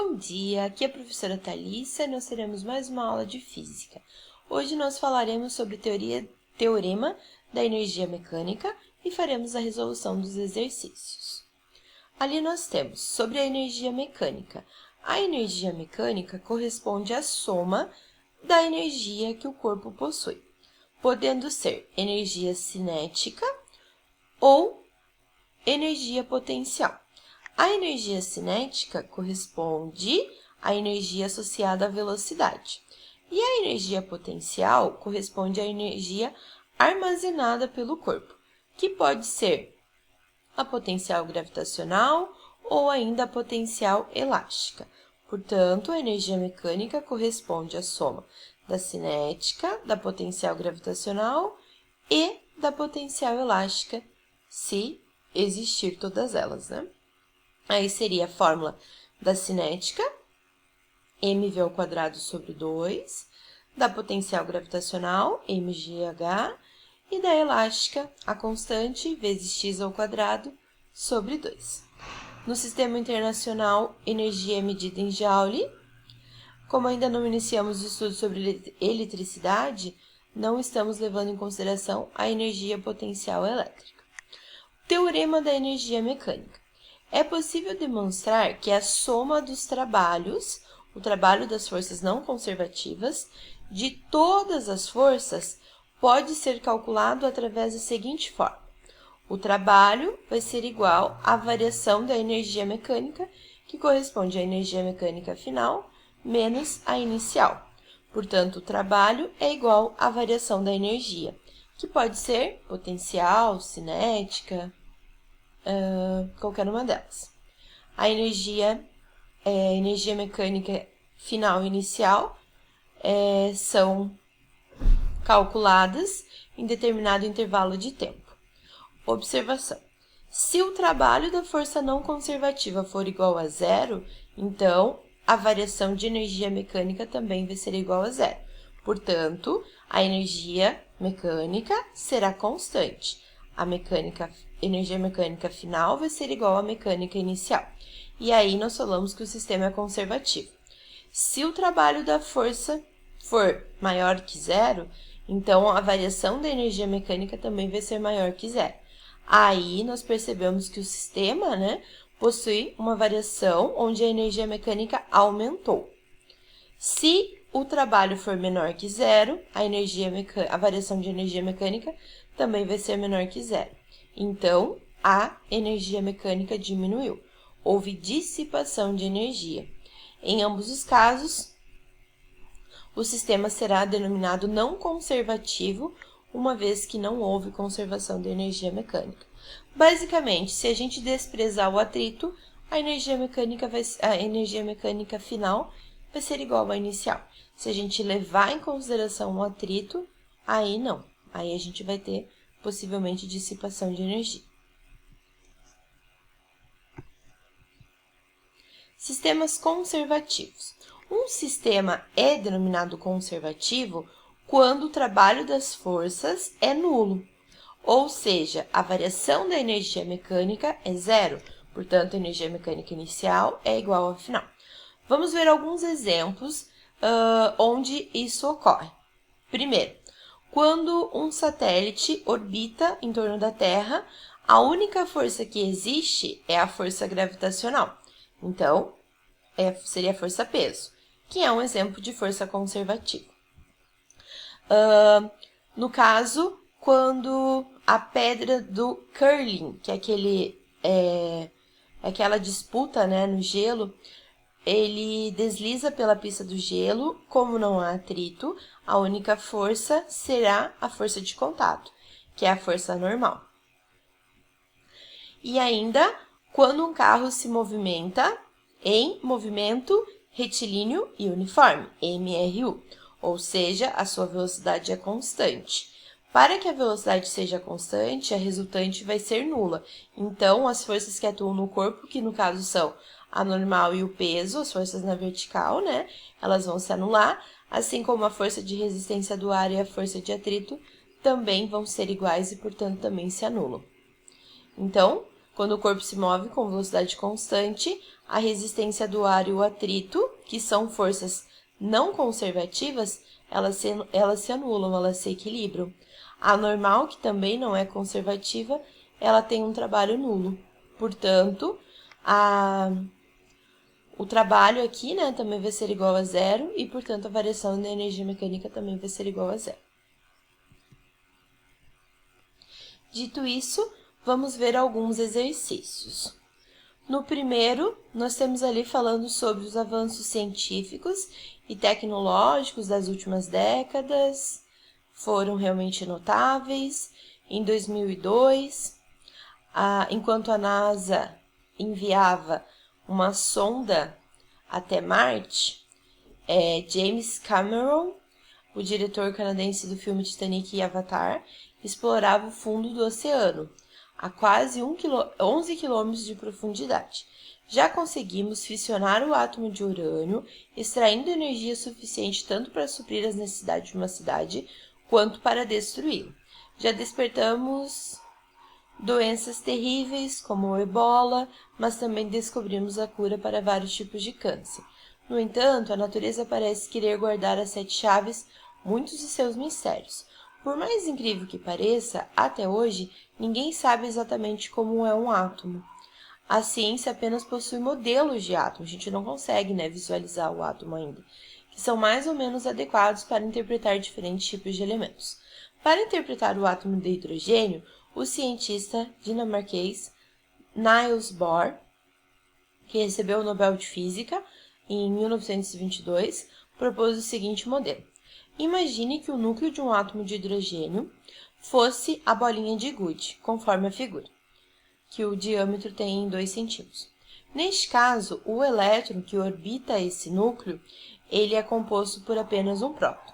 Bom dia, aqui é a professora Thalissa e nós teremos mais uma aula de física. Hoje nós falaremos sobre teorema da energia mecânica e faremos a resolução dos exercícios. Ali nós temos sobre a energia mecânica. A energia mecânica corresponde à soma da energia que o corpo possui, podendo ser energia cinética ou energia potencial. A energia cinética corresponde à energia associada à velocidade. E a energia potencial corresponde à energia armazenada pelo corpo, que pode ser a potencial gravitacional ou ainda a potencial elástica. Portanto, a energia mecânica corresponde à soma da cinética, da potencial gravitacional e da potencial elástica, se existir todas elas, né? Aí seria a fórmula da cinética, mv² sobre 2, da potencial gravitacional, mgh, e da elástica, a constante, vezes x² sobre 2. No sistema internacional, energia é medida em joule. Como ainda não iniciamos o estudo sobre eletricidade, não estamos levando em consideração a energia potencial elétrica. Teorema da energia mecânica. É possível demonstrar que a soma dos trabalhos, o trabalho das forças não conservativas, de todas as forças, pode ser calculado através da seguinte forma. O trabalho vai ser igual à variação da energia mecânica, que corresponde à energia mecânica final, menos a inicial. Portanto, o trabalho é igual à variação da energia, que pode ser potencial, cinética, qualquer uma delas. A energia mecânica final e inicial são calculadas em determinado intervalo de tempo. Observação. Se o trabalho da força não conservativa for igual a zero, então a variação de energia mecânica também vai ser igual a zero. Portanto, a energia mecânica será constante. A energia mecânica final vai ser igual à mecânica inicial. E aí, nós falamos que o sistema é conservativo. Se o trabalho da força for maior que zero, então a variação da energia mecânica também vai ser maior que zero. Aí, nós percebemos que o sistema, possui uma variação onde a energia mecânica aumentou. Se o trabalho for menor que zero, a variação de energia mecânica também vai ser menor que zero. Então, a energia mecânica diminuiu. Houve dissipação de energia. Em ambos os casos, o sistema será denominado não conservativo, uma vez que não houve conservação de energia mecânica. Basicamente, se a gente desprezar o atrito, a energia mecânica final vai ser igual à inicial. Se a gente levar em consideração o atrito, aí não. Aí a gente vai ter possivelmente dissipação de energia. Sistemas conservativos. Um sistema é denominado conservativo quando o trabalho das forças é nulo, ou seja, a variação da energia mecânica é zero, portanto, a energia mecânica inicial é igual ao final. Vamos ver alguns exemplos onde isso ocorre. Primeiro, quando um satélite orbita em torno da Terra, a única força que existe é a força gravitacional. Então, seria a força-peso, que é um exemplo de força conservativa. No caso, quando a pedra do curling, que é aquela disputa no gelo, ele desliza pela pista do gelo, como não há atrito, a única força será a força de contato, que é a força normal. E ainda, quando um carro se movimenta em movimento retilíneo e uniforme, MRU, ou seja, a sua velocidade é constante. Para que a velocidade seja constante, a resultante vai ser nula. Então, as forças que atuam no corpo, que no caso são a normal e o peso, as forças na vertical, elas vão se anular, assim como a força de resistência do ar e a força de atrito também vão ser iguais e, portanto, também se anulam. Então, Quando o corpo se move com velocidade constante, a resistência do ar e o atrito, que são forças não conservativas, elas se anulam, elas se equilibram. A normal, que também não é conservativa, ela tem um trabalho nulo. Portanto, o trabalho aqui, né, também vai ser igual a zero e, portanto, a variação da energia mecânica também vai ser igual a zero. Dito isso, vamos ver alguns exercícios. No primeiro, nós temos ali falando sobre os avanços científicos e tecnológicos das últimas décadas, foram realmente notáveis. Em 2002, enquanto a NASA enviava uma sonda até Marte, James Cameron, o diretor canadense do filme Titanic e Avatar, explorava o fundo do oceano, a quase 11 quilômetros de profundidade. Já conseguimos fissionar o átomo de urânio, extraindo energia suficiente tanto para suprir as necessidades de uma cidade, quanto para destruí-la. Já despertamos doenças terríveis, como o ebola, mas também descobrimos a cura para vários tipos de câncer. No entanto, a natureza parece querer guardar as 7 chaves muitos de seus mistérios. Por mais incrível que pareça, até hoje, ninguém sabe exatamente como é um átomo. A ciência apenas possui modelos de átomo, a gente não consegue, visualizar o átomo ainda, que são mais ou menos adequados para interpretar diferentes tipos de elementos. Para interpretar o átomo de hidrogênio, o cientista dinamarquês Niels Bohr, que recebeu o Nobel de Física em 1922, propôs o seguinte modelo. Imagine que o núcleo de um átomo de hidrogênio fosse a bolinha de gude, conforme a figura, que o diâmetro tem 2 centímetros. Neste caso, o elétron que orbita esse núcleo, ele é composto por apenas um próton.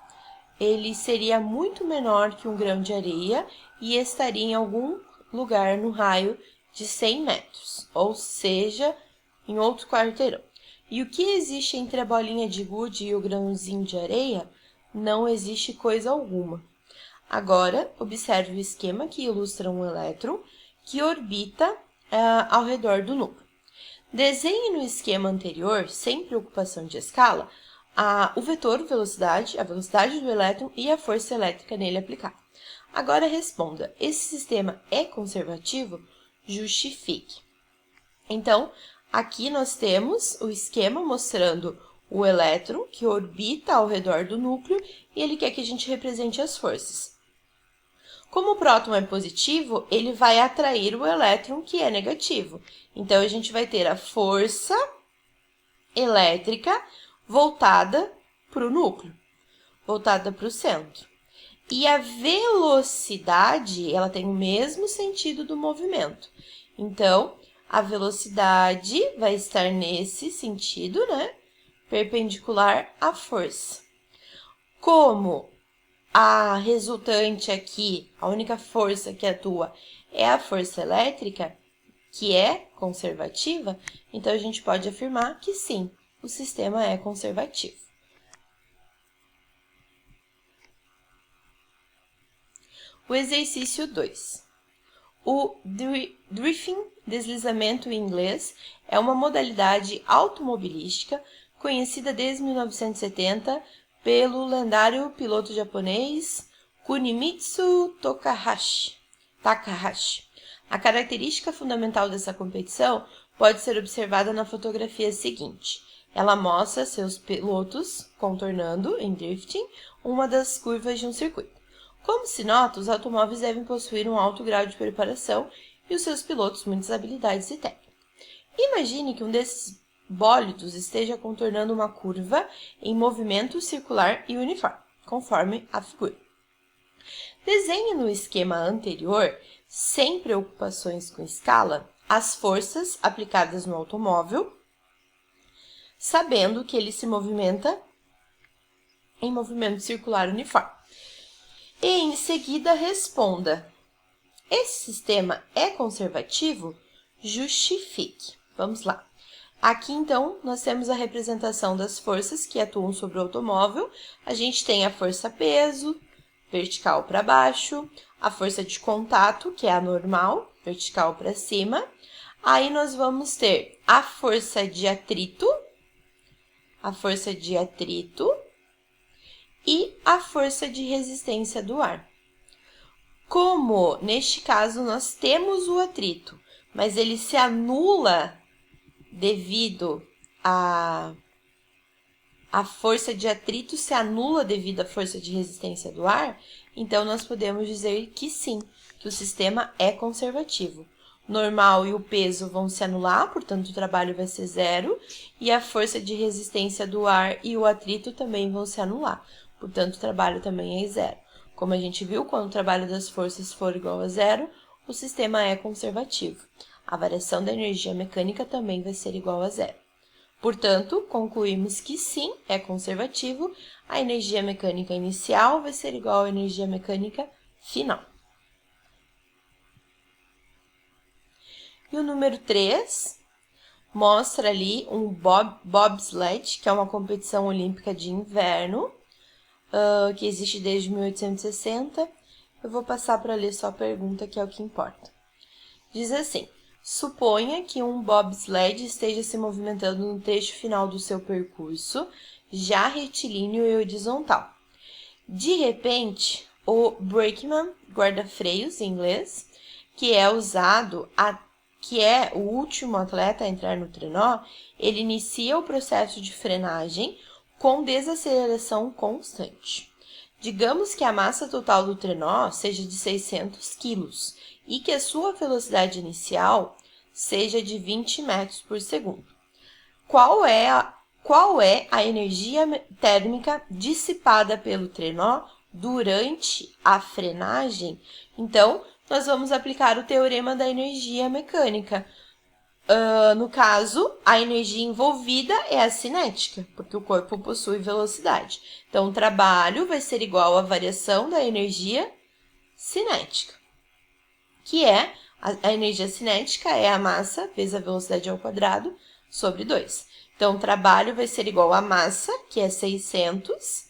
Ele seria muito menor que um grão de areia e estaria em algum lugar no raio de 100 metros, ou seja, em outro quarteirão. E o que existe entre a bolinha de gude e o grãozinho de areia? Não existe coisa alguma. Agora, observe o esquema que ilustra um elétron que orbita ao redor do núcleo. Desenhe no esquema anterior, sem preocupação de escala, o vetor velocidade, a velocidade do elétron e a força elétrica nele aplicada. Agora responda, esse sistema é conservativo? Justifique. Então, aqui nós temos o esquema mostrando o elétron que orbita ao redor do núcleo e ele quer que a gente represente as forças. Como o próton é positivo, ele vai atrair o elétron que é negativo. Então, a gente vai ter a força elétrica voltada para o núcleo, voltada para o centro. E a velocidade, ela tem o mesmo sentido do movimento. Então, a velocidade vai estar nesse sentido, perpendicular à força. Como a resultante aqui, a única força que atua é a força elétrica, que é conservativa, então a gente pode afirmar que sim, o sistema é conservativo. O exercício 2. O drifting, deslizamento em inglês, é uma modalidade automobilística conhecida desde 1970 pelo lendário piloto japonês Kunimitsu Takahashi. A característica fundamental dessa competição pode ser observada na fotografia seguinte. Ela mostra seus pilotos contornando, em drifting, uma das curvas de um circuito. Como se nota, os automóveis devem possuir um alto grau de preparação e os seus pilotos muitas habilidades e técnicas. Imagine que um desses bólidos esteja contornando uma curva em movimento circular e uniforme, conforme a figura. Desenhe no esquema anterior, sem preocupações com escala, as forças aplicadas no automóvel, sabendo que ele se movimenta em movimento circular uniforme. E em seguida responda: esse sistema é conservativo? Justifique. Vamos lá. Aqui, então, nós temos a representação das forças que atuam sobre o automóvel. A gente tem a força peso, vertical para baixo, a força de contato, que é a normal, vertical para cima. Aí nós vamos ter a força de atrito e a força de resistência do ar. Como, neste caso, nós temos o atrito, mas ele se anula devido a força de atrito se anula devido à força de resistência do ar, então nós podemos dizer que sim, que o sistema é conservativo. O normal e o peso vão se anular, portanto o trabalho vai ser zero, e a força de resistência do ar e o atrito também vão se anular, portanto o trabalho também é zero. Como a gente viu, quando o trabalho das forças for igual a zero, o sistema é conservativo. A variação da energia mecânica também vai ser igual a zero. Portanto, concluímos que sim, é conservativo, a energia mecânica inicial vai ser igual à energia mecânica final. E o número 3 mostra ali um bobsled, que é uma competição olímpica de inverno, que existe desde 1860. Eu vou passar para ler só a pergunta, que é o que importa. Diz assim: suponha que um bobsled esteja se movimentando no trecho final do seu percurso, já retilíneo e horizontal. De repente, o brakeman, guarda-freios em inglês, que é o último atleta a entrar no trenó, ele inicia o processo de frenagem com desaceleração constante. Digamos que a massa total do trenó seja de 600 kg e que a sua velocidade inicial seja de 20 metros por segundo. Qual é a energia térmica dissipada pelo trenó durante a frenagem? Então, nós vamos aplicar o teorema da energia mecânica. No caso, a energia envolvida é a cinética, porque o corpo possui velocidade. Então, o trabalho vai ser igual à variação da energia cinética, que é a energia cinética é a massa vezes a velocidade ao quadrado sobre 2. Então, o trabalho vai ser igual à massa, que é 600.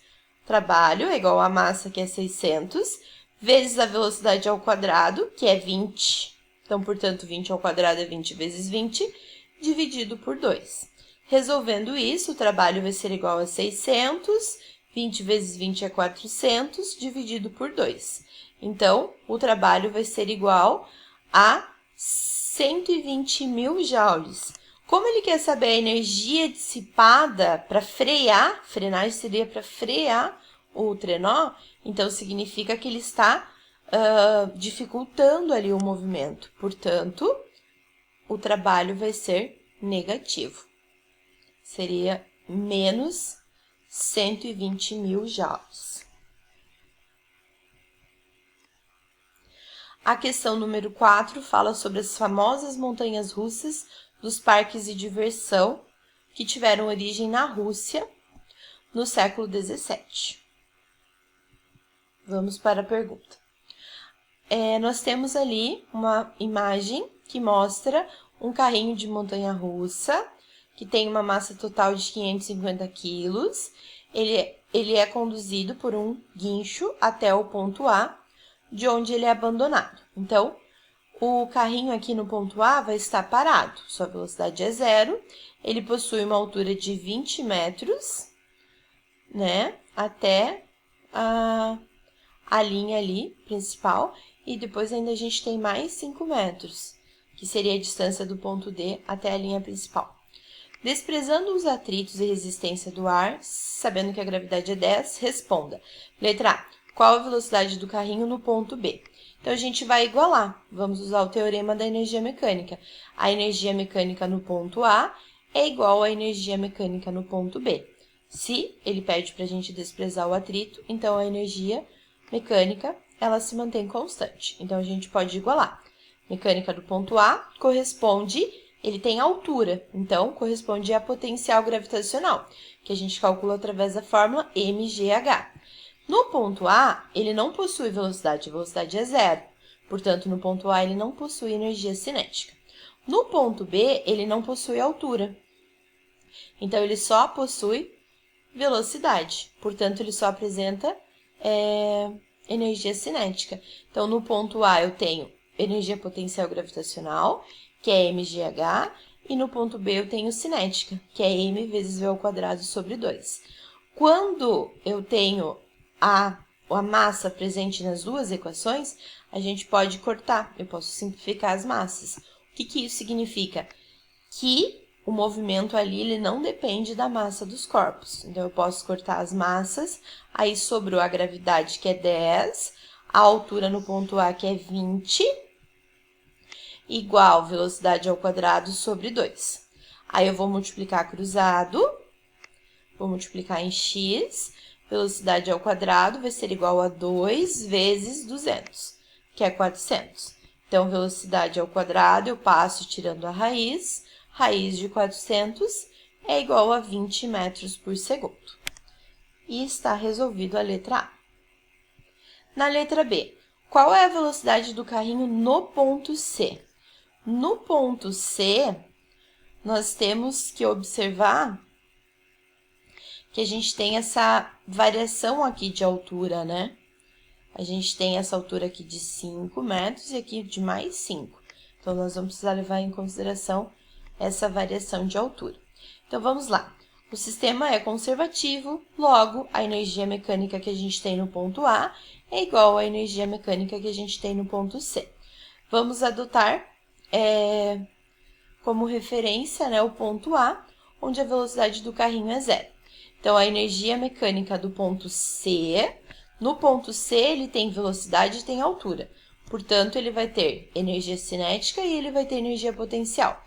Trabalho é igual à massa, que é 600, vezes a velocidade ao quadrado, que é 20. Então, portanto, 20 ao quadrado é 20 vezes 20, dividido por 2. Resolvendo isso, o trabalho vai ser igual a 600, 20 vezes 20 é 400, dividido por 2. Então, o trabalho vai ser igual a 120 mil joules. Como ele quer saber a energia dissipada para frear, frenagem seria para frear o trenó, então significa que ele está dificultando ali o movimento. Portanto, o trabalho vai ser negativo. Seria menos 120 mil joules. A questão número 4 fala sobre as famosas montanhas russas dos parques de diversão que tiveram origem na Rússia no século XVII. Vamos para a pergunta. Nós temos ali uma imagem que mostra um carrinho de montanha-russa que tem uma massa total de 550 quilos. Ele é conduzido por um guincho até o ponto A, de onde ele é abandonado. Então, o carrinho aqui no ponto A vai estar parado. Sua velocidade é zero. Ele possui uma altura de 20 metros, né, até a linha ali principal. E depois ainda a gente tem mais 5 metros, que seria a distância do ponto D até a linha principal. Desprezando os atritos e resistência do ar, sabendo que a gravidade é 10, responda. Letra A. Qual a velocidade do carrinho no ponto B? Então, a gente vai igualar. Vamos usar o teorema da energia mecânica. A energia mecânica no ponto A é igual à energia mecânica no ponto B. Se ele pede para a gente desprezar o atrito, então a energia mecânica ela se mantém constante. Então, a gente pode igualar. Mecânica do ponto A corresponde, ele tem altura, então corresponde à potencial gravitacional, que a gente calcula através da fórmula mgh. No ponto A, ele não possui velocidade, a velocidade é zero. Portanto, no ponto A, ele não possui energia cinética. No ponto B, ele não possui altura. Então, ele só possui velocidade. Portanto, ele só apresenta energia cinética. Então, no ponto A, eu tenho energia potencial gravitacional, que é mgh, e no ponto B eu tenho cinética, que é m vezes v ao quadrado sobre 2. Quando eu tenho a massa presente nas duas equações, a gente pode cortar, eu posso simplificar as massas. O que isso significa? Que o movimento ali ele não depende da massa dos corpos. Então, eu posso cortar as massas, aí sobrou a gravidade, que é 10, a altura no ponto A, que é 20, igual velocidade ao quadrado sobre 2. Aí, eu vou multiplicar cruzado, vou multiplicar em x, velocidade ao quadrado vai ser igual a 2 vezes 200, que é 400. Então, velocidade ao quadrado, eu passo tirando a raiz de 400 é igual a 20 metros por segundo. E está resolvido a letra A. Na letra B, qual é a velocidade do carrinho no ponto C? No ponto C, nós temos que observar que a gente tem essa variação aqui de altura, né? A gente tem essa altura aqui de 5 metros e aqui de mais 5. Então, nós vamos precisar levar em consideração essa variação de altura. Então, vamos lá. O sistema é conservativo, logo, a energia mecânica que a gente tem no ponto A é igual à energia mecânica que a gente tem no ponto C. Vamos adotar como referência, né, o ponto A, onde a velocidade do carrinho é 0. Então, a energia mecânica do ponto C, no ponto C ele tem velocidade e tem altura. Portanto, ele vai ter energia cinética e ele vai ter energia potencial.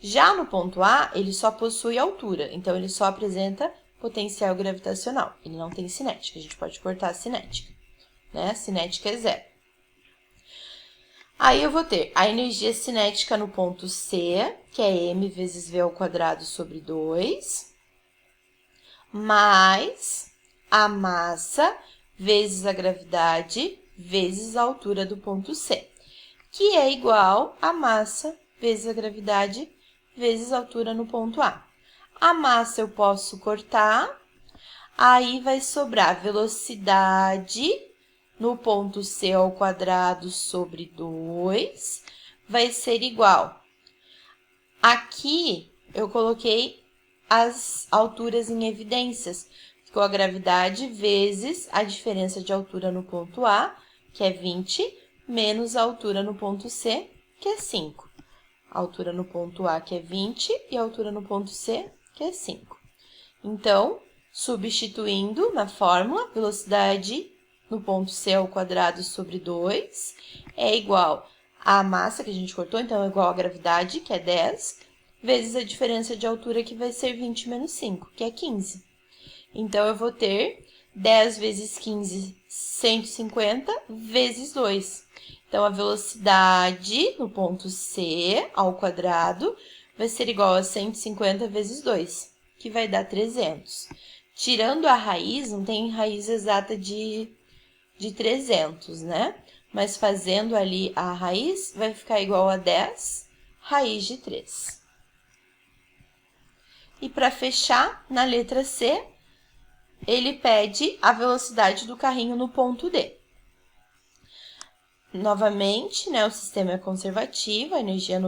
Já no ponto A, ele só possui altura, então ele só apresenta potencial gravitacional. Ele não tem cinética, a gente pode cortar a cinética, né? A cinética é 0. Aí eu vou ter a energia cinética no ponto C, que é m vezes v ao quadrado sobre 2, mais a massa vezes a gravidade vezes a altura do ponto C, que é igual a massa vezes a gravidade vezes a altura no ponto A. A massa eu posso cortar, aí vai sobrar velocidade no ponto C ao quadrado sobre 2, vai ser igual. Aqui eu coloquei as alturas em evidências, ficou a gravidade vezes a diferença de altura no ponto A, que é 20, menos a altura no ponto C, que é 5. A altura no ponto A, que é 20, e a altura no ponto C, que é 5. Então, substituindo na fórmula, velocidade no ponto C ao quadrado sobre 2 é igual à massa que a gente cortou, então é igual à gravidade, que é 10, vezes a diferença de altura, que vai ser 20 menos 5, que é 15. Então, eu vou ter 10 vezes 15, 150, vezes 2. Então, a velocidade no ponto C ao quadrado vai ser igual a 150 vezes 2, que vai dar 300. Tirando a raiz, não tem raiz exata de 300, né? Mas fazendo ali a raiz, vai ficar igual a 10 raiz de 3. E para fechar, na letra C, ele pede a velocidade do carrinho no ponto D. Novamente, né, o sistema é conservativo, a energia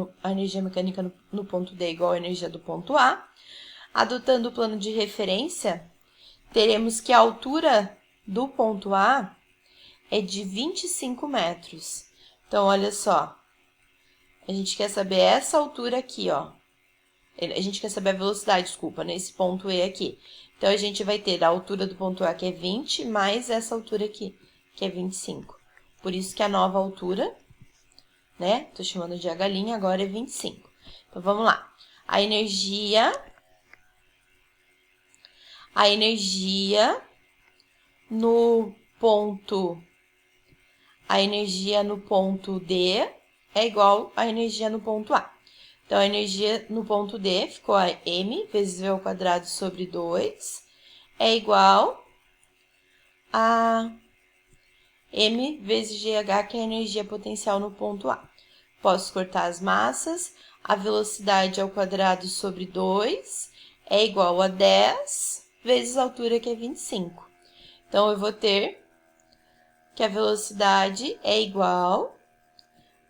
mecânica no ponto D é igual à energia do ponto A. Adotando o plano de referência, teremos que a altura do ponto A é de 25 metros. Então, olha só, a gente quer saber essa altura aqui, ó. A gente quer saber a velocidade, desculpa, nesse ponto E aqui. Então, a gente vai ter a altura do ponto A, que é 20, mais essa altura aqui, que é 25. Por isso que a nova altura, né, tô chamando de a galinha, agora é 25. Então, vamos lá. A energia no ponto D é igual à energia no ponto A. Então, a energia no ponto D ficou a m vezes v ao quadrado sobre 2 é igual a m vezes GH, que é a energia potencial no ponto A. Posso cortar as massas, a velocidade ao quadrado sobre 2 é igual a 10 vezes a altura, que é 25. Então, eu vou ter que a velocidade é igual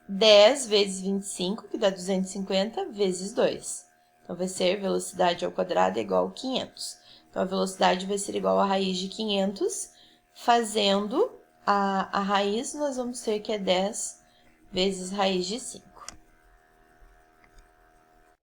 10 vezes 25, que dá 250, vezes 2. Então, vai ser velocidade ao quadrado é igual a 500. Então, a velocidade vai ser igual a raiz de 500. Fazendo a raiz, nós vamos ter que é 10 vezes raiz de 5.